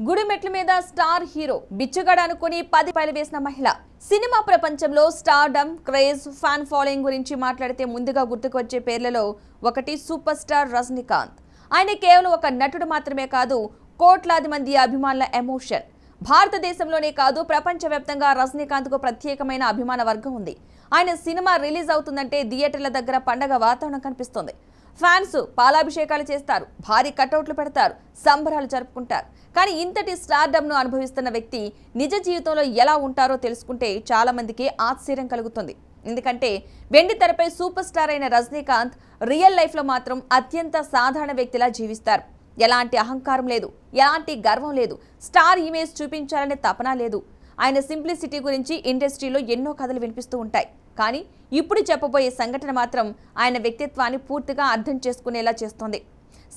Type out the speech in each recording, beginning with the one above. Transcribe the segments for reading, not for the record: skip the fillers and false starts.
గుడి మెట్ల మీద స్టార్ హీరో బిచ్చగాడు అనుకుని 10 పైలు వేసిన మహిళ. సినిమా ప్రపంచంలో స్టార్డమ్, క్రేజ్, ఫ్యాన్ ఫాలోయింగ్ గురించి మాట్లాడితే ముందుగా గుర్తుకు వచ్చే పేర్లలో ఒకటి సూపర్ స్టార్ రజనీకాంత్. ఆయన కేవలం ఒక నటుడు మాత్రమే కాదు, కోట్లాది మంది అభిమానుల ఎమోషన్. భారతదేశంలోనే కాదు, ప్రపంచవ్యాప్తంగా రజనీకాంత్కు ప్రత్యేకమైన అభిమాన వర్గం ఉంది. ఆయన సినిమా రిలీజ్ అవుతుందంటే థియేటర్ల దగ్గర పండగ వాతావరణం కనిపిస్తుంది. ఫ్యాన్స్ పాలాభిషేకాలు చేస్తారు, భారీ కటౌట్లు పెడతారు, సంబరాలు జరుపుకుంటారు. కానీ ఇంతటి స్టార్డమ్ను అనుభవిస్తున్న వ్యక్తి నిజ జీవితంలో ఎలా ఉంటారో తెలుసుకుంటే చాలా మందికి ఆశ్చర్యం కలుగుతుంది. ఎందుకంటే వెండి తెరపై సూపర్ స్టార్ అయిన రజనీకాంత్ రియల్ లైఫ్లో మాత్రం అత్యంత సాధారణ వ్యక్తిలా జీవిస్తారు. ఎలాంటి అహంకారం లేదు, ఎలాంటి గర్వం లేదు, స్టార్ ఇమేజ్ చూపించాలనే తపన లేదు. ఆయన సింప్లిసిటీ గురించి ఇండస్ట్రీలో ఎన్నో కథలు వినిపిస్తూ ఉంటాయి. కానీ ఇప్పుడు చెప్పబోయే సంఘటన మాత్రం ఆయన వ్యక్తిత్వాన్ని పూర్తిగా అర్థం చేసుకునేలా చేస్తోంది.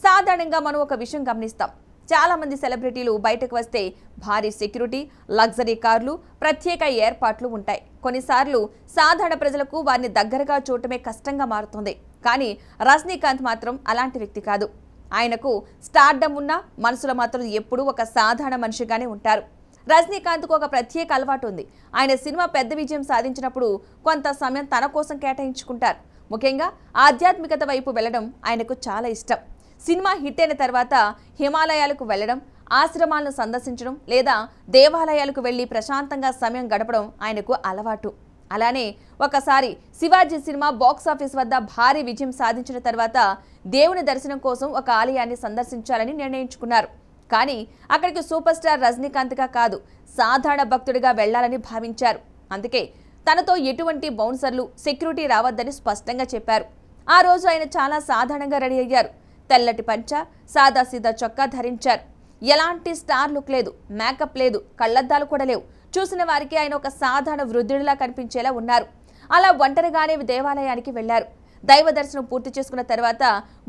సాధారణంగా మనం ఒక విషయం గమనిస్తాం. చాలా మంది సెలబ్రిటీలు బయటకు వస్తే భారీ సెక్యూరిటీ, లగ్జరీ కార్లు, ప్రత్యేక ఏర్పాట్లు ఉంటాయి. కొన్నిసార్లు సాధారణ ప్రజలకు వారిని దగ్గరగా చూడటమే కష్టంగా మారుతుంది. కానీ రజనీకాంత్ మాత్రం అలాంటి వ్యక్తి కాదు. ఆయనకు స్టార్డమ్ ఉన్న మనసులో మాత్రం ఎప్పుడూ ఒక సాధారణ మనిషిగానే ఉంటారు. రజనీకాంత్కు ఒక ప్రత్యేక అలవాటు ఉంది. ఆయన సినిమా పెద్ద విజయం సాధించినప్పుడు కొంత సమయం తన కోసం కేటాయించుకుంటారు. ముఖ్యంగా ఆధ్యాత్మికత వైపు వెళ్లడం ఆయనకు చాలా ఇష్టం. సినిమా హిట్ అయిన తర్వాత హిమాలయాలకు వెళ్లడం, ఆశ్రమాలను సందర్శించడం లేదా దేవాలయాలకు వెళ్లి ప్రశాంతంగా సమయం గడపడం ఆయనకు అలవాటు. అలానే ఒకసారి శివాజీ సినిమా బాక్సాఫీస్ వద్ద భారీ విజయం సాధించిన తర్వాత దేవుని దర్శనం కోసం ఒక ఆలయాన్ని సందర్శించాలని నిర్ణయించుకున్నారు. కానీ అక్కడికి సూపర్ స్టార్ రజనీకాంత్గా కాదు, సాధారణ భక్తుడిగా వెళ్లాలని భావించారు. అందుకే తనతో ఎటువంటి బౌన్సర్లు, సెక్యూరిటీ రావద్దని స్పష్టంగా చెప్పారు. ఆ రోజు ఆయన చాలా సాధారణంగా రెడీ అయ్యారు. తెల్లటి పంచ, సాదాసీదా చొక్కా ధరించారు. ఎలాంటి స్టార్ లుక్ లేదు, మేకప్ లేదు, కళ్లద్దాలు కూడా లేవు. చూసిన వారికి ఆయన ఒక సాధారణ వృద్ధుడిలా కనిపించేలా ఉన్నారు. అలా ఒంటరిగానే దేవాలయానికి వెళ్లారు. దైవ దర్శనం పూర్తి చేసుకున్న తర్వాత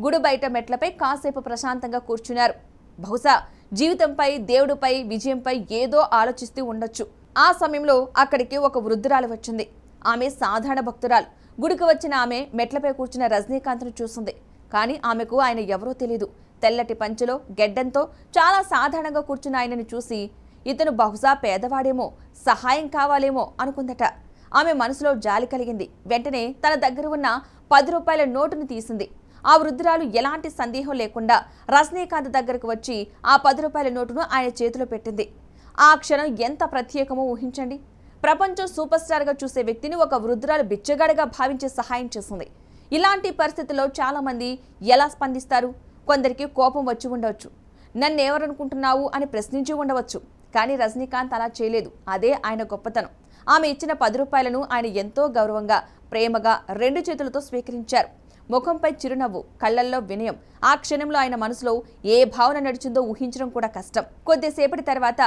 గుడి బయట మెట్లపై కాసేపు ప్రశాంతంగా కూర్చున్నారు. బహుశా జీవితంపై, దేవుడిపై, విజయంపై ఏదో ఆలోచిస్తూ ఉండొచ్చు. ఆ సమయంలో అక్కడికి ఒక వృద్ధురాలు వచ్చింది. ఆమె సాధారణ భక్తురాలు. గుడికి వచ్చిన ఆమె మెట్లపై కూర్చున్న రజనీకాంత్ను చూసింది. కానీ ఆమెకు ఆయన ఎవరో తెలీదు. తెల్లటి పంచెలో, గెడ్డంతో చాలా సాధారణంగా కూర్చున్న ఆయనని చూసి ఇతను బహుశా పేదవాడేమో, సహాయం కావాలేమో అనుకుందట. ఆమె మనసులో జాలి కలిగింది. వెంటనే తన దగ్గర ఉన్న 10 రూపాయల నోటును తీసింది. ఆ వృద్ధురాలు ఎలాంటి సందేహం లేకుండా రజనీకాంత్ దగ్గరకు వచ్చి ఆ 10 రూపాయల నోటును ఆయన చేతిలో పెట్టింది. ఆ క్షణం ఎంత ప్రత్యేకమో ఊహించండి. ప్రపంచం సూపర్ స్టార్గా చూసే వ్యక్తిని ఒక వృద్ధురాలు బిచ్చగాడిగా భావించే సహాయం చేసింది. ఇలాంటి పరిస్థితుల్లో చాలా మంది ఎలా స్పందిస్తారు? కొందరికి కోపం వచ్చి ఉండవచ్చు, నన్ను ఎవరనుకుంటున్నావు అని ప్రశ్నించి ఉండవచ్చు. కానీ రజనీకాంత్ అలా చేయలేదు. అదే ఆయన గొప్పతనం. ఆమె ఇచ్చిన 10 రూపాయలను ఆయన ఎంతో గౌరవంగా, ప్రేమగా 2 చేతులతో స్వీకరించారు. ముఖంపై చిరునవ్వు, కళ్లల్లో వినయం. ఆ క్షణంలో ఆయన మనసులో ఏ భావన నడిచిందో ఊహించడం కూడా కష్టం. కొద్దిసేపటి తర్వాత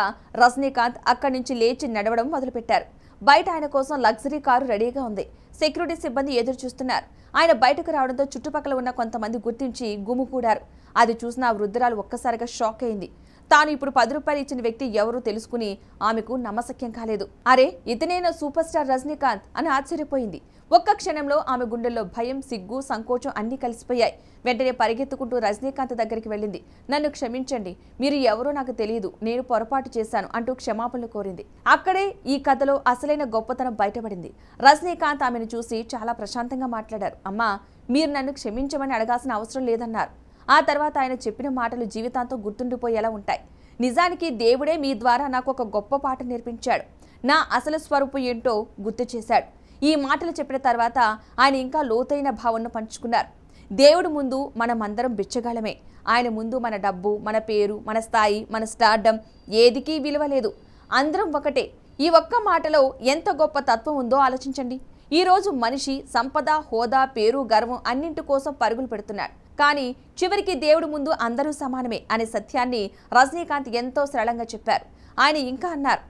రజనీకాంత్ అక్కడి నుంచి లేచి నడవడం మొదలుపెట్టారు. బయట ఆయన కోసం లగ్జరీ కారు రెడీగా ఉంది. సెక్యూరిటీ సిబ్బంది ఎదురు చూస్తున్నారు. ఆయన బయటకు రావడంతో చుట్టుపక్కల ఉన్న కొంతమంది గుర్తించి గుమికూడారు. అది చూసిన ఆ వృద్ధురాలు ఒక్కసారిగా షాక్ అయింది. తాను ఇప్పుడు 10 రూపాయలు ఇచ్చిన వ్యక్తి ఎవరూ తెలుసుకుని ఆమెకు నమ్మశక్యం కాలేదు. అరే, ఇతనేనా సూపర్ స్టార్ రజనీకాంత్ అని ఆశ్చర్యపోయింది. ఒక్క క్షణంలో ఆమె గుండెల్లో భయం, సిగ్గు, సంకోచం అన్నీ కలిసిపోయాయి. వెంటనే పరిగెత్తుకుంటూ రజనీకాంత్ దగ్గరికి వెళ్ళింది. నన్ను క్షమించండి, మీరు ఎవరో నాకు తెలియదు, నేను పొరపాటు చేశాను అంటూ క్షమాపణలు కోరింది. అక్కడే ఈ కథలో అసలైన గొప్పతనం బయటపడింది. రజనీకాంత్ ఆమెను చూసి చాలా ప్రశాంతంగా మాట్లాడారు. అమ్మా, మీరు నన్ను క్షమించమని అడగాల్సిన అవసరం లేదన్నారు. ఆ తర్వాత ఆయన చెప్పిన మాటలు జీవితాంతం గుర్తుండిపోయేలా ఉంటాయి. నిజానికి దేవుడే మీ ద్వారా నాకు ఒక గొప్ప పాఠం నేర్పించాడు. నా అసలు స్వరూపం ఏంటో గుర్తు చేశాడు. ఈ మాటలు చెప్పిన తర్వాత ఆయన ఇంకా లోతైన భావనను పంచుకున్నారు. దేవుడి ముందు మనమందరం బిచ్చగాళమే. ఆయన ముందు మన డబ్బు, మన పేరు, మన స్థాయి, మన స్టార్డమ్ ఏదికీ విలువ లేదు. అందరం ఒకటే. ఈ ఒక్క మాటలో ఎంత గొప్ప తత్వం ఉందో ఆలోచించండి. ఈరోజు మనిషి సంపద, హోదా, పేరు, గర్వం అన్నింటి కోసం పరుగులు పెడుతున్నాడు. కానీ చివరికి దేవుడి ముందు అందరూ సమానమే అనే సత్యాన్ని రజనీకాంత్ ఎంతో సరళంగా చెప్పారు. ఆయన ఇంకా అన్నారు,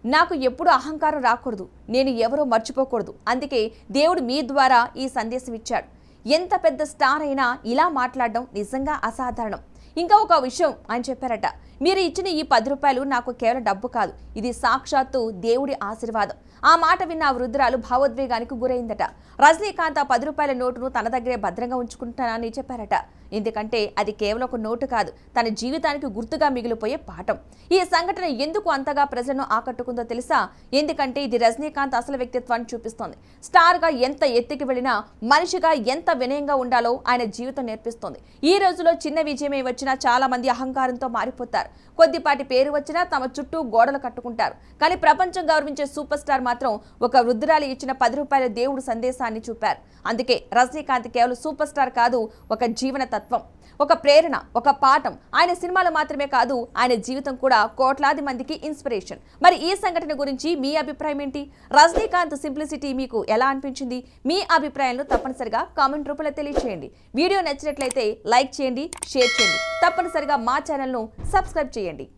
నాకు ఎప్పుడు అహంకారం రాకూడదు, నేను ఎవరో మర్చిపోకూడదు. అందుకే దేవుడు మీ ద్వారా ఈ సందేశం ఇచ్చాడు. ఎంత పెద్ద స్టార్ అయినా ఇలా మాట్లాడడం నిజంగా అసాధారణం. ఇంకా ఒక విషయం ఆయన చెప్పారట, మీరు ఇచ్చిన ఈ 10 రూపాయలు నాకు కేవలం డబ్బు కాదు, ఇది సాక్షాత్తు దేవుడి ఆశీర్వాదం. ఆ మాట విన్న ఆ వృద్ధురాలు భావోద్వేగానికి గురైందట. రజనీకాంత్ ఆ 10 రూపాయల నోటును తన దగ్గరే భద్రంగా ఉంచుకుంటానని చెప్పారట. ఎందుకంటే అది కేవలం ఒక నోటు కాదు, తన జీవితానికి గుర్తుగా మిగిలిపోయే పాఠం. ఈ సంఘటన ఎందుకు అంతగా ప్రజలను ఆకట్టుకుందో తెలుసా? ఎందుకంటే ఇది రజనీకాంత్ అసలు వ్యక్తిత్వాన్ని చూపిస్తోంది. స్టార్గా ఎంత ఎత్తుకి వెళ్ళినా మనిషిగా ఎంత వినయంగా ఉండాలో ఆయన జీవితం నేర్పిస్తోంది. ఈ రోజులో చిన్న విజయమే వచ్చినా చాలా మంది అహంకారంతో మారిపోతారు. కొద్దిపాటి పేరు వచ్చినా తమ చుట్టూ గోడలు కట్టుకుంటారు. కానీ ప్రపంచం గౌరవించే సూపర్ స్టార్ మాత్రం ఒక వృద్ధురాలి ఇచ్చిన 10 రూపాయల దేవుడు సందేశాన్ని చూపారు. అందుకే రజనీకాంత్ కేవలం సూపర్ స్టార్ కాదు, ఒక జీవన తత్వం, ఒక ప్రేరణ, ఒక పాఠం. ఆయన సినిమాలు మాత్రమే కాదు, ఆయన జీవితం కూడా కోట్లాది మందికి ఇన్స్పిరేషన్. మరి ఈ సంఘటన గురించి మీ అభిప్రాయం ఏంటి? రజనీకాంత్ సింప్లిసిటీ మీకు ఎలా అనిపించింది? మీ అభిప్రాయాలను తప్పనిసరిగా కామెంట్ రూపంలో తెలియజేయండి. వీడియో నచ్చినట్లయితే లైక్ చేయండి, షేర్ చేయండి. తప్పనిసరిగా మా ఛానల్ను సబ్స్క్రైబ్ చేయండి.